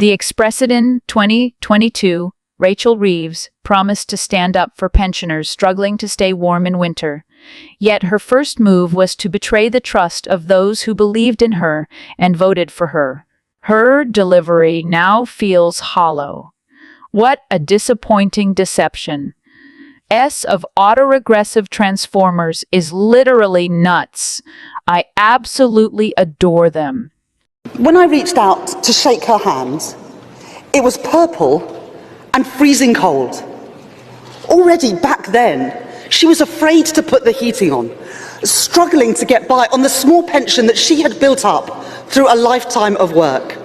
The ex-president 2022, Rachel Reeves, promised to stand up for pensioners struggling to stay warm in winter. Yet her first move was to betray the trust of those who believed in her and voted for her. Her delivery now feels hollow. What a disappointing deception. Of autoregressive transformers is literally nuts. I absolutely adore them. When I reached out to shake her hand, it was purple and freezing cold. Already back then, she was afraid to put the heating on, struggling to get by on the small pension that she had built up through a lifetime of work.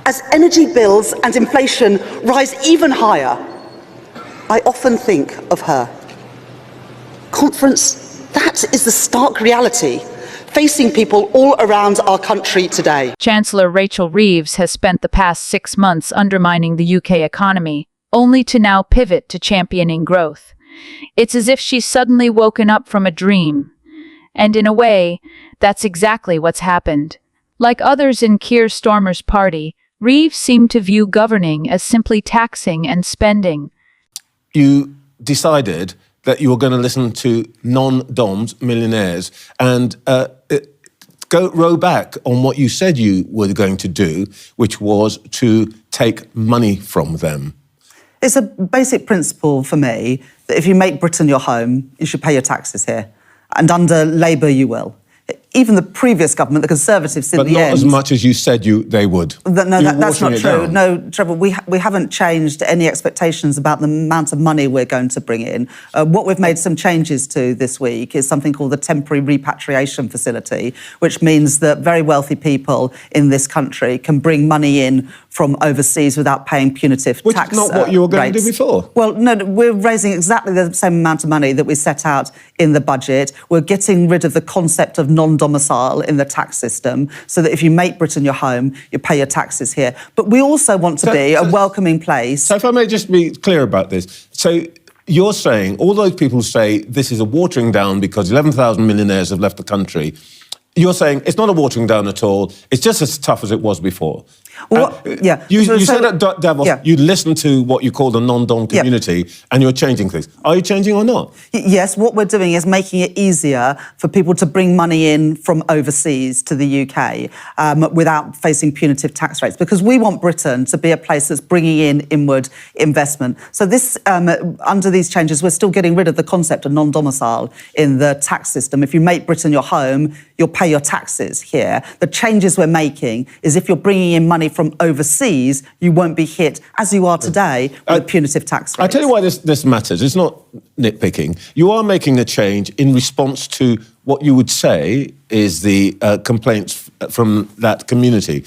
As energy bills and inflation rise even higher, I often think of her. Conference, that is the stark reality facing people all around our country today. Chancellor Rachel Reeves has spent the past 6 months undermining the UK economy, only to now pivot to championing growth. It's as if she's suddenly woken up from a dream. And in a way, that's exactly what's happened. Like others in Keir Starmer's party, Reeves seemed to view governing as simply taxing and spending. You decided that you were going to listen to non-DOMs, millionaires, and row back on what you said you were going to do, which was to take money from them. It's a basic principle for me that if you make Britain your home, you should pay your taxes here. And under Labour, you will. Even the previous government, the Conservatives, in the end... But not as much as you said they would. No, that's not true. No, Trevor, we haven't changed any expectations about the amount of money we're going to bring in. What we've made some changes to this week is something called the Temporary Repatriation Facility, which means that very wealthy people in this country can bring money in from overseas without paying punitive Which tax is not what you were going rates. to do before. Well, no, we're raising exactly the same amount of money that we set out in the budget. We're getting rid of the concept of non-domicile in the tax system so that if you make Britain your home, you pay your taxes here. But we also want to be a welcoming place. So if I may just be clear about this. So you're saying, all those people say this is a watering down because 11,000 millionaires have left the country. You're saying it's not a watering down at all. It's just as tough as it was before. Well, yeah. You said at Davos you listened to what you call the non-dom community and you're changing things. Are you changing or not? Yes, what we're doing is making it easier for people to bring money in from overseas to the UK without facing punitive tax rates, because we want Britain to be a place that's bringing in inward investment. So this, under these changes, we're still getting rid of the concept of non-domicile in the tax system. If you make Britain your home, you'll pay your taxes here. The changes we're making is if you're bringing in money from overseas, you won't be hit, as you are today, with punitive tax rates. I'll tell you why this matters. It's not nitpicking. You are making a change in response to what you would say is the complaints from that community.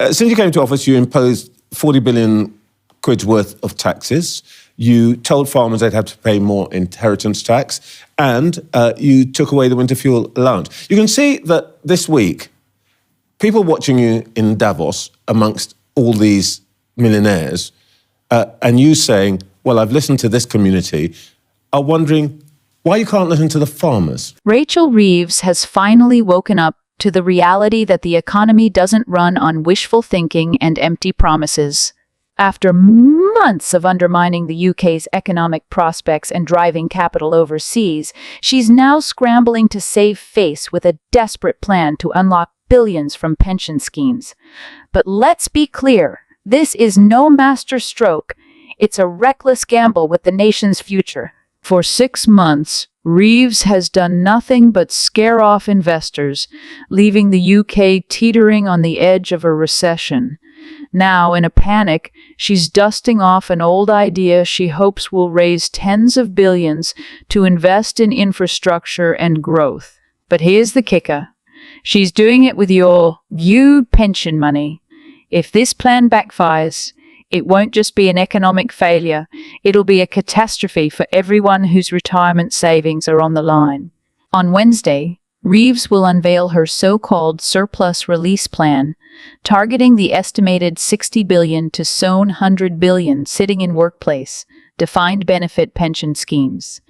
Since you came to office, you imposed 40 billion quid's worth of taxes. You told farmers they'd have to pay more inheritance tax, and you took away the winter fuel allowance. You can see that this week, people watching you in Davos amongst all these millionaires, and you saying, well, I've listened to this community, are wondering why you can't listen to the farmers. Rachel Reeves has finally woken up to the reality that the economy doesn't run on wishful thinking and empty promises. After months of undermining the UK's economic prospects and driving capital overseas, she's now scrambling to save face with a desperate plan to unlock billions from pension schemes. But let's be clear, this is no masterstroke. It's a reckless gamble with the nation's future. For 6 months, Reeves has done nothing but scare off investors, leaving the UK teetering on the edge of a recession. Now, in a panic, she's dusting off an old idea she hopes will raise tens of billions to invest in infrastructure and growth. But here's the kicker. She's doing it with your pension money. If this plan backfires, it won't just be an economic failure, it'll be a catastrophe for everyone whose retirement savings are on the line. On Wednesday, Reeves will unveil her so-called surplus release plan, targeting the estimated 60 billion to sown 100 billion sitting in workplace, defined benefit pension schemes.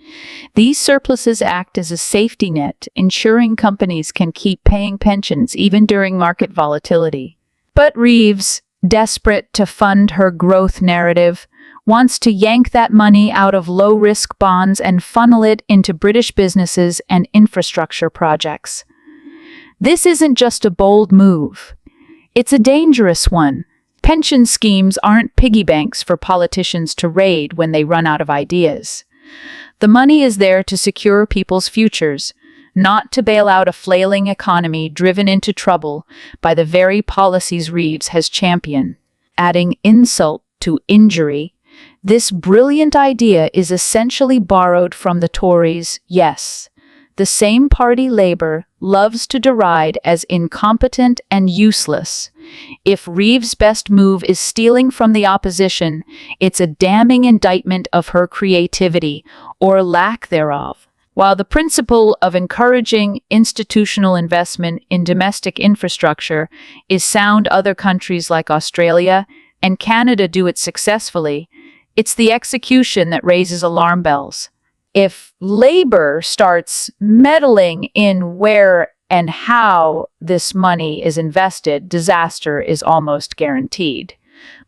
These surpluses act as a safety net, ensuring companies can keep paying pensions even during market volatility. But Reeves desperate to fund her growth narrative, wants to yank that money out of low-risk bonds and funnel it into British businesses and infrastructure projects. This isn't just a bold move. It's a dangerous one. Pension schemes aren't piggy banks for politicians to raid when they run out of ideas. The money is there to secure people's futures, not to bail out a flailing economy driven into trouble by the very policies Reeves has championed. Adding insult to injury, this brilliant idea is essentially borrowed from the Tories, yes, the same party Labour loves to deride as incompetent and useless. If Reeves' best move is stealing from the opposition, it's a damning indictment of her creativity, or lack thereof. While the principle of encouraging institutional investment in domestic infrastructure is sound, other countries like Australia and Canada do it successfully, it's the execution that raises alarm bells. If Labour starts meddling in where and how this money is invested, disaster is almost guaranteed.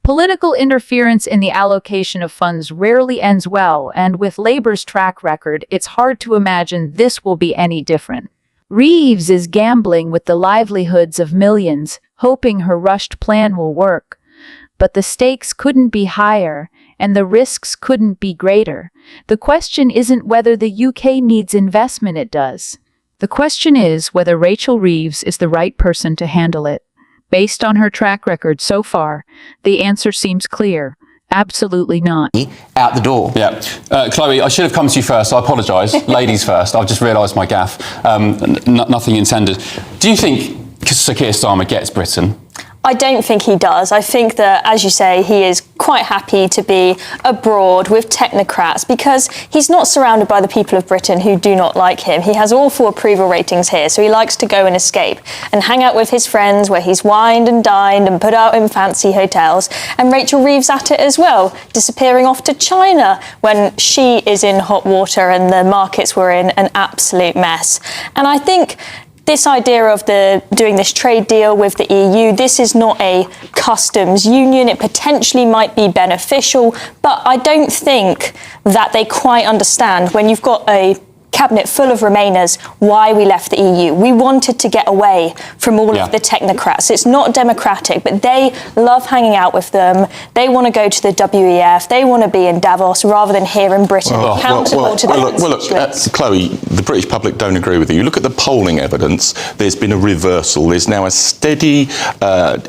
Political interference in the allocation of funds rarely ends well, and with Labour's track record, it's hard to imagine this will be any different. Reeves is gambling with the livelihoods of millions, hoping her rushed plan will work. But the stakes couldn't be higher, and the risks couldn't be greater. The question isn't whether the UK needs investment, it does. The question is whether Rachel Reeves is the right person to handle it. Based on her track record so far, the answer seems clear. Absolutely not. Out the door. Yeah. Chloe, I should have come to you first. I apologise. Ladies first. I've just realised my gaffe. Nothing intended. Do you think Sir Keir Starmer gets Britain? I don't think he does. I think that, as you say, he is quite happy to be abroad with technocrats because he's not surrounded by the people of Britain who do not like him. He has awful approval ratings here, so he likes to go and escape and hang out with his friends where he's wined and dined and put out in fancy hotels. And Rachel Reeves at it as well, disappearing off to China when she is in hot water and the markets were in an absolute mess. And I think this idea of doing this trade deal with the EU, this is not a customs union. It potentially might be beneficial, but I don't think that they quite understand when you've got a cabinet full of Remainers why we left the EU. We wanted to get away from all of the technocrats. It's not democratic, but they love hanging out with them. They want to go to the WEF. They want to be in Davos rather than here in Britain. Chloe, the British public don't agree with you. You look at the polling evidence, there's been a reversal. There's now a steady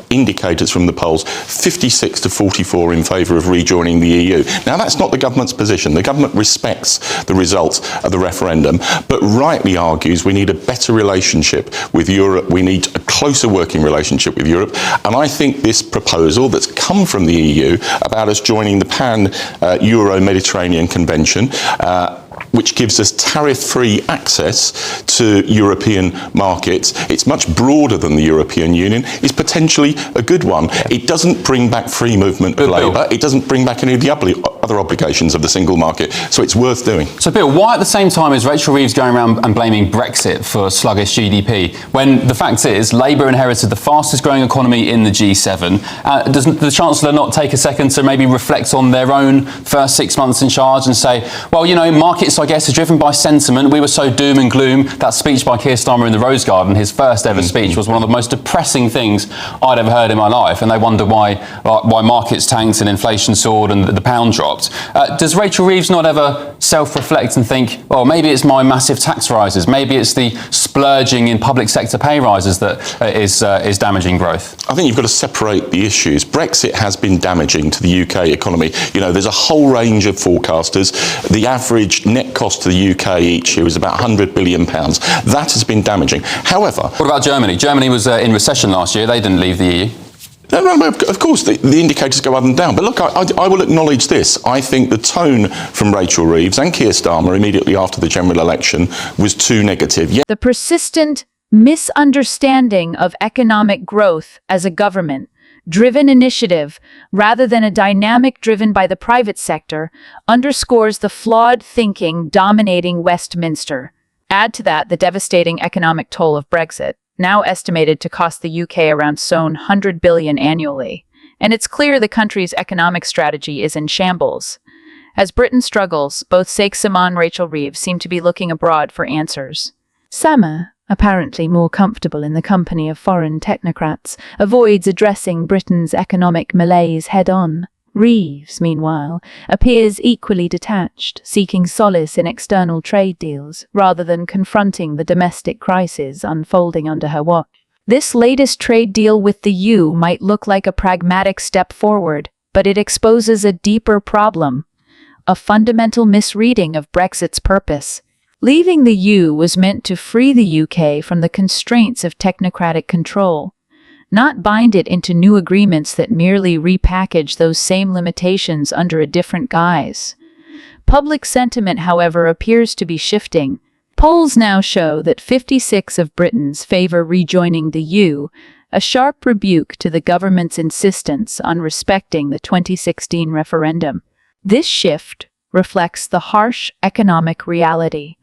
indicators from the polls, 56 to 44 in favour of rejoining the EU. Now, that's not the government's position. The government respects the results of the referendum, but rightly argues we need a better relationship with Europe. We need a closer working relationship with Europe. And I think this proposal that's come from the EU about us joining the Pan-Euro-Mediterranean Convention, which gives us tariff-free access to European markets, it's much broader than the European Union, is potentially a good one. It doesn't bring back free movement of labour. It doesn't bring back any of the other obligations of the single market. So it's worth doing. So, Bill, why at the same time is Rachel Reeves going around and blaming Brexit for sluggish GDP, when the fact is Labour inherited the fastest growing economy in the G7? Does the Chancellor not take a second to maybe reflect on their own first 6 months in charge and say, well, you know, markets, I guess, are driven by sentiment. We were so doom and gloom. That speech by Keir Starmer in the Rose Garden, his first ever speech, was one of the most depressing things I'd ever heard in my life. And they wonder why markets tanked and inflation soared and the pound dropped. Does Rachel Reeves not ever self-reflect and think, well, maybe it's my massive tax rises, maybe it's the splurging in public sector pay rises that is damaging growth? I think you've got to separate the issues. Brexit has been damaging to the UK economy. You know, there's a whole range of forecasters. The average net cost to the UK each year is about £100 billion. That has been damaging. However... What about Germany? Germany was in recession last year. They didn't leave the EU. No, of course, the indicators go up and down. But look, I will acknowledge this. I think the tone from Rachel Reeves and Keir Starmer immediately after the general election was too negative. The persistent misunderstanding of economic growth as a government-driven initiative rather than a dynamic driven by the private sector underscores the flawed thinking dominating Westminster. Add to that the devastating economic toll of Brexit, now estimated to cost the UK around £100 billion annually. and it's clear the country's economic strategy is in shambles. As Britain struggles, both Sheikh Salman and Rachel Reeves seem to be looking abroad for answers. Salma, apparently more comfortable in the company of foreign technocrats, avoids addressing Britain's economic malaise head-on. Reeves, meanwhile, appears equally detached, seeking solace in external trade deals, rather than confronting the domestic crisis unfolding under her watch. This latest trade deal with the EU might look like a pragmatic step forward, but it exposes a deeper problem, a fundamental misreading of Brexit's purpose. Leaving the EU was meant to free the UK from the constraints of technocratic control, not bind it into new agreements that merely repackage those same limitations under a different guise. Public sentiment, however, appears to be shifting. Polls now show that 56% of Britons favor rejoining the EU, a sharp rebuke to the government's insistence on respecting the 2016 referendum. This shift reflects the harsh economic reality.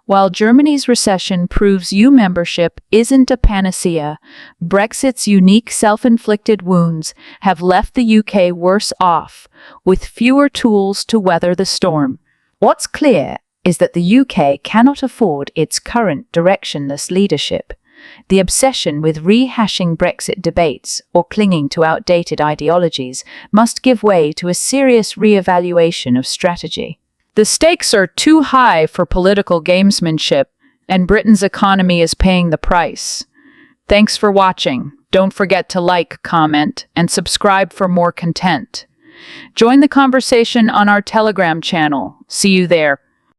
While Germany's recession proves EU membership isn't a panacea, Brexit's unique self-inflicted wounds have left the UK worse off, with fewer tools to weather the storm. What's clear is that the UK cannot afford its current directionless leadership. The obsession with rehashing Brexit debates or clinging to outdated ideologies must give way to a serious re-evaluation of strategy. The stakes are too high for political gamesmanship, and Britain's economy is paying the price. Thanks for watching. Don't forget to like, comment, and subscribe for more content. Join the conversation on our Telegram channel. See you there.